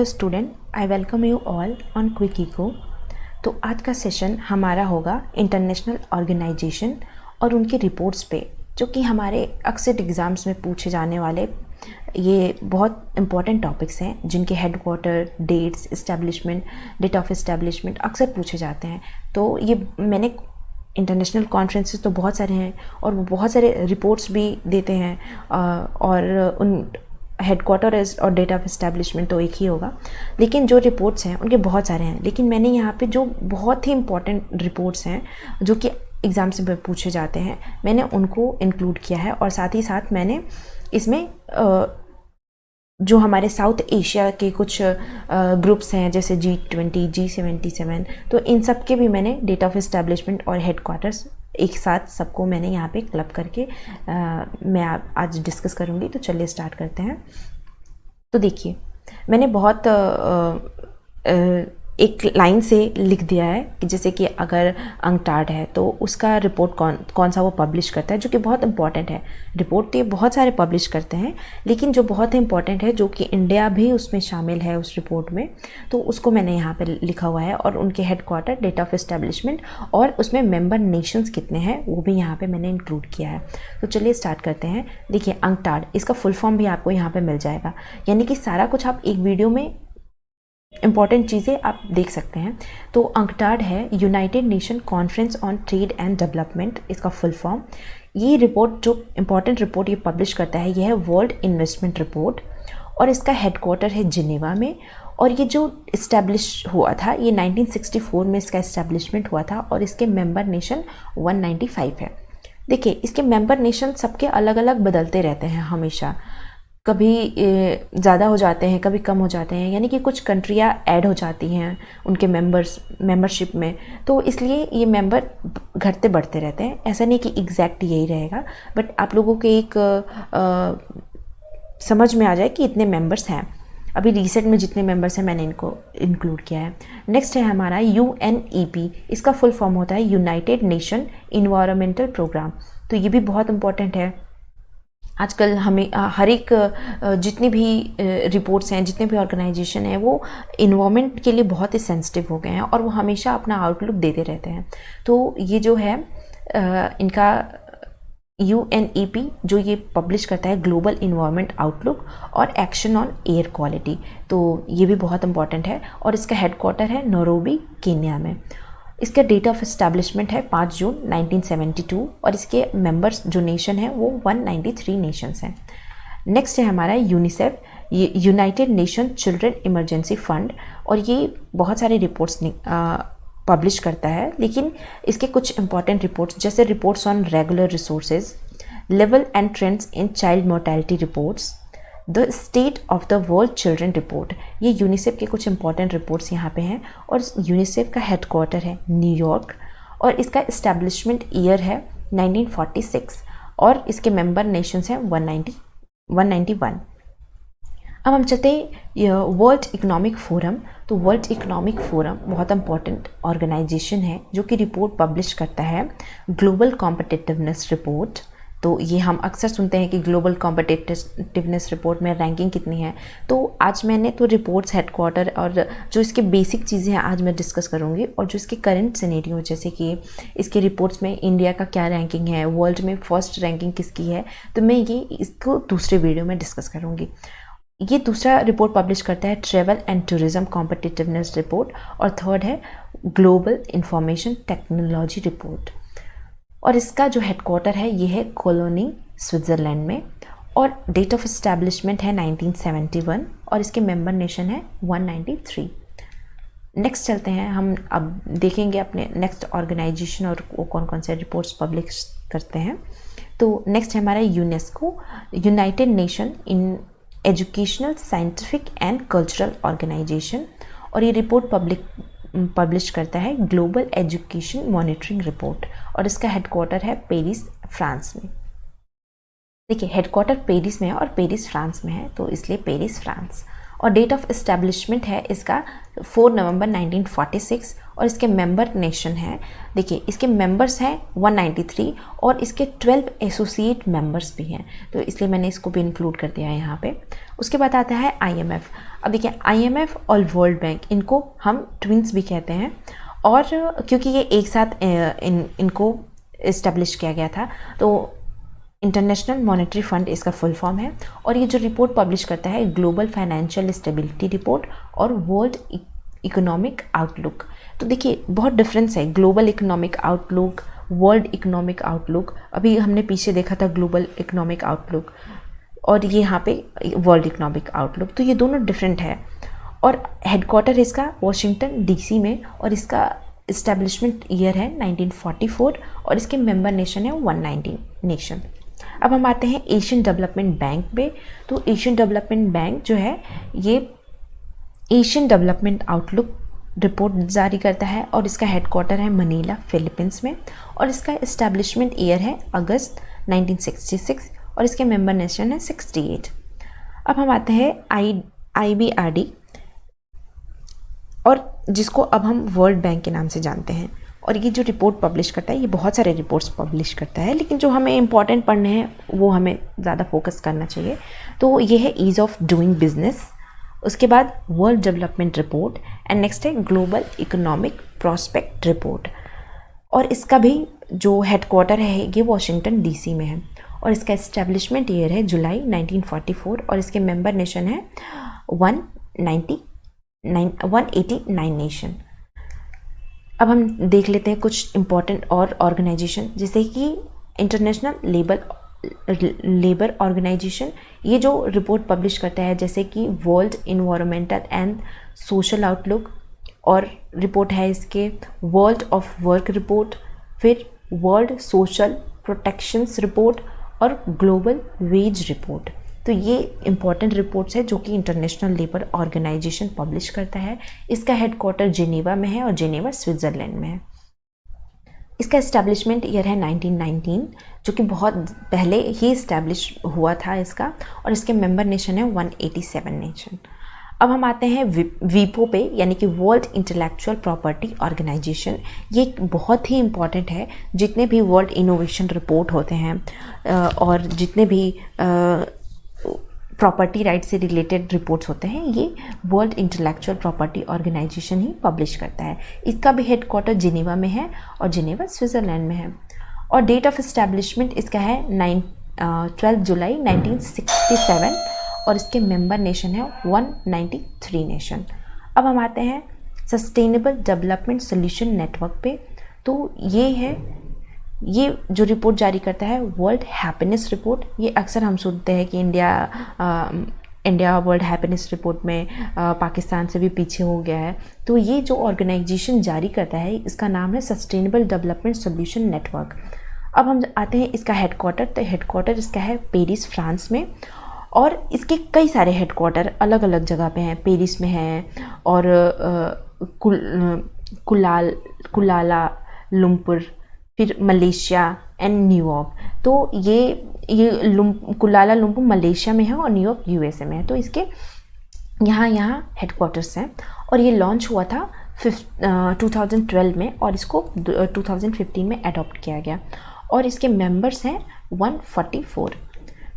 Hello student, I welcome you all on quick echo. तो आज का सेशन हमारा होगा इंटरनेशनल ऑर्गेनाइजेशन और उनके रिपोर्ट्स पे, जो कि हमारे अक्सर एग्ज़ाम्स में पूछे जाने वाले ये बहुत इंपॉर्टेंट टॉपिक्स हैं, जिनके headquarter, dates, establishment, date of establishment अक्सर पूछे जाते हैं। तो ये मैंने इंटरनेशनल कॉन्फ्रेंसेस तो बहुत सारे हैं और वो बहुत सारे रिपोर्ट्स भी देते हैं, और उन हेडक्वार्टर और डेट ऑफ इस्टेब्लिशमेंट तो एक ही होगा, लेकिन जो रिपोर्ट्स हैं उनके बहुत सारे हैं। लेकिन मैंने यहाँ पे जो बहुत ही इंपॉर्टेंट रिपोर्ट्स हैं जो कि एग्ज़ाम से पूछे जाते हैं, मैंने उनको इंक्लूड किया है। और साथ ही साथ मैंने इसमें जो हमारे साउथ एशिया के कुछ ग्रुप्स हैं, जैसे G20, G77, तो इन सब के भी मैंने डेट ऑफ इस्टेब्लिशमेंट और हेडक्वार्टर्स एक साथ सबको मैंने यहाँ पे क्लब करके मैं आज डिस्कस करूँगी। तो चलिए स्टार्ट करते हैं। तो देखिए, मैंने बहुत एक लाइन से लिख दिया है कि जैसे कि अगर अंकटाड है तो उसका रिपोर्ट कौन सा वो पब्लिश करता है, जो कि बहुत इंपॉर्टेंट है। रिपोर्ट तो ये बहुत सारे पब्लिश करते हैं, लेकिन जो बहुत इंपॉर्टेंट है, जो कि इंडिया भी उसमें शामिल है उस रिपोर्ट में, तो उसको मैंने यहाँ पे लिखा हुआ है। और उनके हेडक्वार्टर, डेट ऑफ इस्टेब्लिशमेंट और उसमें मेंबर नेशंस कितने हैं वो भी यहाँ पर मैंने इंक्लूड किया है। तो चलिए स्टार्ट करते हैं। देखिए, अंकटाड, इसका फुल फॉर्म भी आपको यहाँ पर मिल जाएगा, यानी कि सारा कुछ आप एक वीडियो में इंपॉर्टेंट चीज़ें आप देख सकते हैं। तो अंकटाड है United nation conference on trade and development, इसका फुल फॉर्म। ये रिपोर्ट, जो इंपॉर्टेंट रिपोर्ट ये पब्लिश करता है, यह है वर्ल्ड इन्वेस्टमेंट रिपोर्ट, और इसका हेडक्वार्टर है जिनेवा में। और ये जो इस्टेब्लिश हुआ था, ये 1964 में इसका इस्टेब्लिशमेंट हुआ था, और इसके मेंबर नेशन 195 है। देखिए, इसके मेंबर नेशन सबके अलग अलग बदलते रहते हैं हमेशा, कभी ज़्यादा हो जाते हैं, कभी कम हो जाते हैं, यानी कि कुछ कंट्रियाँ ऐड हो जाती हैं उनके मेंबरशिप में। तो इसलिए ये मेंबर घटते बढ़ते रहते हैं। ऐसा नहीं कि एग्जैक्ट यही रहेगा, बट आप लोगों के एक समझ में आ जाए कि इतने मेंबर्स हैं। अभी रिसेंट में जितने मेंबर्स हैं मैंने इनको इंक्लूड किया है। नेक्स्ट है हमारा UNEP, इसका फुल फॉर्म होता है यूनाइटेड नेशन इन्वायरमेंटल प्रोग्राम। तो ये भी बहुत इंपॉर्टेंट है। आजकल हमें हर एक जितनी भी रिपोर्ट्स हैं, जितने भी ऑर्गेनाइजेशन हैं, वो इन्वायरमेंट के लिए बहुत ही सेंसिटिव हो गए हैं और वो हमेशा अपना आउटलुक देते रहते हैं। तो ये जो है इनका UNEP जो ये पब्लिश करता है ग्लोबल इन्वायरमेंट आउटलुक और एक्शन ऑन एयर क्वालिटी, तो ये भी बहुत इंपॉर्टेंट है। और इसका हेडक्वार्टर है नैरोबी, केन्या में। इसका डेट ऑफ इस्टेब्लिशमेंट है 5 जून 1972, और इसके मेंबर्स जो नेशन है वो 193 नेशंस हैं। नेक्स्ट है हमारा यूनिसेफ, ये United nation children emergency fund, और ये बहुत सारे रिपोर्ट्स पब्लिश करता है। लेकिन इसके कुछ इंपॉर्टेंट रिपोर्ट्स, जैसे reports on regular resources, level and trends in child mortality reports, the state of the world children report, ये यूनिसेफ के कुछ इंपॉर्टेंट रिपोर्ट्स यहाँ पे हैं। और यूनिसेफ का हेडक्वार्टर है न्यूयॉर्क, और इसका इस्टेब्लिशमेंट ईयर है 1946, और इसके मेंबर नेशंस हैं 191। अब हम चलते हैं वर्ल्ड इकोनॉमिक फोरम। तो वर्ल्ड इकोनॉमिक फोरम बहुत इंपॉर्टेंट ऑर्गेनाइजेशन है, जो कि रिपोर्ट पब्लिश करता है ग्लोबल कॉम्पिटिटिवनेस रिपोर्ट। तो ये हम अक्सर सुनते हैं कि ग्लोबल कॉम्पिटिटिवनेस रिपोर्ट में रैंकिंग कितनी है। तो आज मैंने तो रिपोर्ट्स, हेडक्वार्टर और जो इसके बेसिक चीज़ें हैं आज मैं डिस्कस करूँगी, और जो इसके करंट सिनेरियो, जैसे कि इसके रिपोर्ट्स में इंडिया का क्या रैंकिंग है, वर्ल्ड में फर्स्ट रैंकिंग किसकी है, तो मैं ये इसको दूसरे वीडियो में डिस्कस करूँगी। ये दूसरा रिपोर्ट पब्लिश करता है travel and tourism competitiveness report, और थर्ड है ग्लोबल इंफॉर्मेशन टेक्नोलॉजी रिपोर्ट। और इसका जो हेडक्वार्टर है ये है कोलोनी, स्विट्ज़रलैंड में, और डेट ऑफ इस्टेब्लिशमेंट है 1971, और इसके मेंबर नेशन है 193। नेक्स्ट चलते हैं, हम अब देखेंगे अपने नेक्स्ट ऑर्गेनाइजेशन और वो कौन कौन से रिपोर्ट्स पब्लिश करते हैं। तो नेक्स्ट है हमारा UNESCO, United Nation in educational, scientific and cultural organisation, और ये रिपोर्ट पब्लिश करता है ग्लोबल एजुकेशन मॉनिटरिंग रिपोर्ट, और इसका हेडक्वार्टर है पेरिस, फ्रांस में। देखिए, हेडक्वार्टर पेरिस में है और पेरिस फ्रांस में है, तो इसलिए पेरिस, फ्रांस। और डेट ऑफ इस्टेब्लिशमेंट है इसका 4 नवंबर 1946, और इसके मेंबर नेशन है, देखिए इसके मेंबर्स हैं 193 और इसके 12 एसोसिएट मेंबर्स भी हैं, तो इसलिए मैंने इसको भी इंक्लूड कर दिया है यहाँ पे। उसके बाद आता है IMF। अब देखिए IMF और वर्ल्ड बैंक, इनको हम ट्विंस भी कहते हैं, और क्योंकि ये एक साथ इनको इस्टेब्लिश किया गया था, तो इंटरनेशनल मॉनेटरी फंड इसका फुल फॉर्म है। और ये जो रिपोर्ट पब्लिश करता है ग्लोबल फाइनेंशियल स्टेबिलिटी रिपोर्ट और वर्ल्ड इकोनॉमिक आउटलुक। तो देखिए बहुत डिफरेंस है, global economic outlook, world economic outlook. अभी हमने पीछे देखा था ग्लोबल इकोनॉमिक आउटलुक और ये यहाँ पे वर्ल्ड इकोनॉमिक आउटलुक, तो ये दोनों डिफरेंट है। और हेडक्वार्टर इसका वॉशिंगटन DC में, और इसका इस्टेब्लिशमेंट ईयर है 1944 और इसके मेंबर नेशन है 190 नेशन। अब हम आते हैं एशियन डेवलपमेंट बैंक पे। तो एशियन डेवलपमेंट बैंक जो है ये एशियन डेवलपमेंट आउटलुक रिपोर्ट जारी करता है और इसका हेडक्वार्टर है मनीला, फिलीपींस में, और इसका इस्टेब्लिशमेंट ईयर है अगस्त 1966 और इसके मेंबर नेशन है 68। अब हम आते हैं IBRD, और जिसको अब हम वर्ल्ड बैंक के नाम से जानते हैं। और ये जो रिपोर्ट पब्लिश करता है, ये बहुत सारे रिपोर्ट्स पब्लिश करता है, लेकिन जो हमें इंपॉर्टेंट पढ़ने हैं वो हमें ज़्यादा फोकस करना चाहिए। तो ये है ईज़ ऑफ डूइंग बिजनेस, उसके बाद world development report, and next है ग्लोबल इकोनॉमिक प्रॉस्पेक्ट रिपोर्ट। और इसका भी जो हेडक्वार्टर है ये वॉशिंगटन DC में है, और इसका इस्टेब्लिशमेंट ईयर है जुलाई 1944 और इसके मेंबर नेशन है 189 नेशन। अब हम देख लेते हैं कुछ इम्पॉर्टेंट और ऑर्गेनाइजेशन, जैसे कि इंटरनेशनल लेबर ऑर्गेनाइजेशन। ये जो रिपोर्ट पब्लिश करता है जैसे कि world environmental and social outlook, और रिपोर्ट है इसके वर्ल्ड ऑफ वर्क रिपोर्ट, फिर वर्ल्ड सोशल प्रोटेक्शंस रिपोर्ट और ग्लोबल वेज रिपोर्ट। तो ये इंपॉर्टेंट रिपोर्ट्स है जो कि इंटरनेशनल लेबर ऑर्गेनाइजेशन पब्लिश करता है। इसका हेडक्वार्टर जिनेवा में है और जिनेवा स्विट्ज़रलैंड में है। इसका इस्टेब्लिशमेंट ईयर है 1919, जो कि बहुत पहले ही इस्टेब्लिश हुआ था इसका, और इसके मेंबर नेशन है 187 नेशन। अब हम आते हैं वीपो पे, यानी कि वर्ल्ड इंटेलेक्चुअल प्रॉपर्टी ऑर्गेनाइजेशन। ये बहुत ही इम्पॉर्टेंट है। जितने भी वर्ल्ड इनोवेशन रिपोर्ट होते हैं और जितने भी प्रॉपर्टी राइट से रिलेटेड रिपोर्ट्स होते हैं, ये वर्ल्ड इंटेलेक्चुअल प्रॉपर्टी ऑर्गेनाइजेशन ही पब्लिश करता है। इसका भी हेडक्वार्टर जिनेवा में है और जिनेवा स्विट्ज़रलैंड में है। और डेट ऑफ इस्टेब्लिशमेंट इसका है 12 जुलाई 1967 और इसके मेंबर नेशन है 193 नेशन। अब हम आते हैं सस्टेनेबल डेवलपमेंट सोल्यूशन नेटवर्क पे। तो ये जो रिपोर्ट जारी करता है वर्ल्ड हैप्पीनेस रिपोर्ट। ये अक्सर हम सुनते हैं कि इंडिया वर्ल्ड हैप्पीनेस रिपोर्ट में पाकिस्तान से भी पीछे हो गया है। तो ये जो ऑर्गेनाइजेशन जारी करता है इसका नाम है सस्टेनेबल डेवलपमेंट सोल्यूशन नेटवर्क। अब हम आते हैं इसका हेडक्वार्टर। तो हेडक्वार्टर इसका है पेरिस, फ्रांस में, और इसके कई सारे हेडक्वार्टर अलग अलग जगह पे हैं। पेरिस में है और कुलाला लुम्पुर, फिर मलेशिया एंड न्यूयॉर्क। तो ये कुलाला लुम्पुर मलेशिया में है और न्यूयॉर्क USA में है। तो इसके यहाँ हेडक्वार्टर्स हैं, और ये लॉन्च हुआ था 2012 में और इसको 2015 में अडॉप्ट किया गया, और इसके मेंबर्स हैं 144।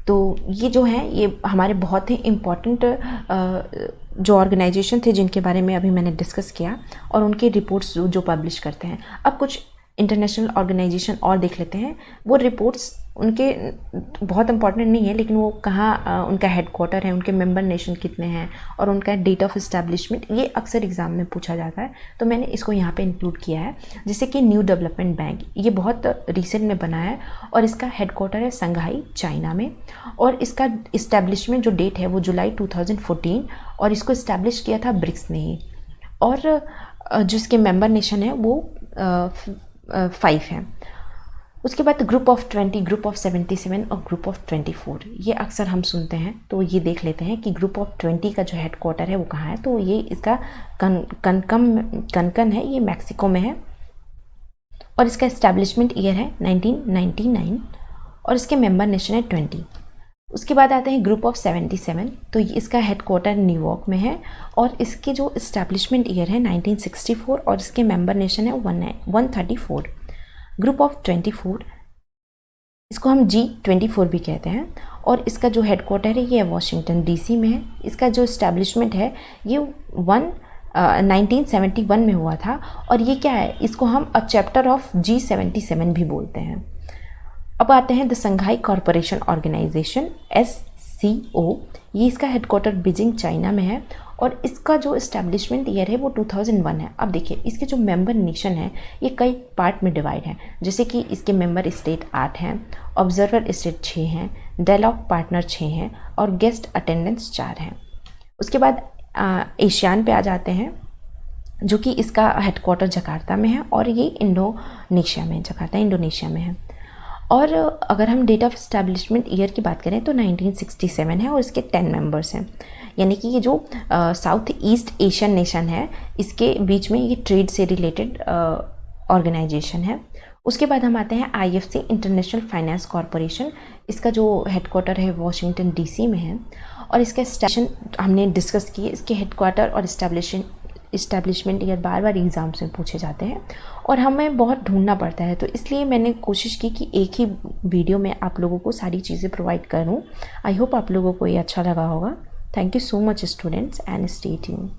तो ये जो हैं ये हमारे बहुत ही इम्पॉर्टेंट जो ऑर्गेनाइजेशन थे जिनके बारे में अभी मैंने डिस्कस किया, और उनके रिपोर्ट्स जो पब्लिश करते हैं। अब कुछ इंटरनेशनल ऑर्गेनाइजेशन और देख लेते हैं। वो रिपोर्ट्स उनके बहुत इंपॉर्टेंट नहीं है, लेकिन वो कहाँ उनका हेडक्वार्टर है, उनके मेंबर नेशन कितने हैं और उनका डेट ऑफ इस्टेब्लिशमेंट, ये अक्सर एग्जाम में पूछा जाता है। तो मैंने इसको यहाँ पे इंक्लूड किया है। जैसे कि न्यू डेवलपमेंट बैंक, ये बहुत रिसेंट में बना है और इसका हेडक्वार्टर है संघाई, चाइना में, और इसका इस्टेब्लिशमेंट जो डेट है वो जुलाई 2014, और इसको इस्टेब्लिश किया था ब्रिक्स ने ही, और जिसके मेंबर नेशन है वो 5 हैं। उसके बाद ग्रुप ऑफ 20, ग्रुप ऑफ 77 और ग्रुप ऑफ 24, ये अक्सर हम सुनते हैं। तो ये देख लेते हैं कि ग्रुप ऑफ 20 का जो हेडक्वार्टर है वो कहाँ है। तो ये इसका कनकन है, ये मैक्सिको में है, और इसका इस्टेब्लिशमेंट ईयर है 1999 और इसके मेंबर नेशन है 20। उसके बाद आते हैं ग्रुप ऑफ 77। तो इसका हेडक्वार्टर न्यूयॉर्क में है और इसके जो इस्टेब्लिशमेंट ईयर है 1964 और इसके मेंबर नेशन है 134। ग्रुप ऑफ 24, इसको हम G24 भी कहते हैं और इसका जो हेडक्वार्टर है ये वाशिंगटन DC में है। इसका जो इस्टेब्लिशमेंट है ये 1971 में हुआ था और ये क्या है, इसको हम अ चैप्टर ऑफ G77 भी बोलते हैं। अब आते हैं the Shanghai corporation organisation SCO। ये इसका हेडक्वार्टर बीजिंग चाइना में है और इसका जो इस्टेब्लिशमेंट ईयर है वो 2001 है। अब देखिए इसके जो मेंबर नेशन है ये कई पार्ट में डिवाइड हैं, जैसे कि इसके मेंबर स्टेट 8 हैं, ऑब्जर्वर स्टेट 6 हैं, डायलॉग पार्टनर 6 हैं और गेस्ट अटेंडेंस 4 हैं। उसके बाद एशियान पे आ जाते हैं, जो कि इसका हेडक्वार्टर जकार्ता में है और ये इंडोनेशिया में, जकार्ता इंडोनेशिया में है। और अगर हम डेट ऑफ इस्टेब्लिशमेंट ईयर की बात करें तो 1967 है और इसके 10 मेंबर्स हैं। यानी कि ये जो साउथ ईस्ट एशियन नेशन है इसके बीच में ये ट्रेड से रिलेटेड ऑर्गेनाइजेशन है। उसके बाद हम आते हैं IFC इंटरनेशनल फाइनेंस कॉरपोरेशन। इसका जो हेडक्वार्टर है वॉशिंगटन DC में है और इसका स्टेशन हमने डिस्कस किए। इसके हेडक्वार्टर और इस्टेब्लिशमेंट ईयर बार बार एग्ज़ाम्स में पूछे जाते हैं और हमें बहुत ढूंढना पड़ता है, तो इसलिए मैंने कोशिश की कि एक ही वीडियो में आप लोगों को सारी चीज़ें प्रोवाइड करूं। आई होप आप लोगों को ये अच्छा लगा होगा। Thank you so much students and stay tuned.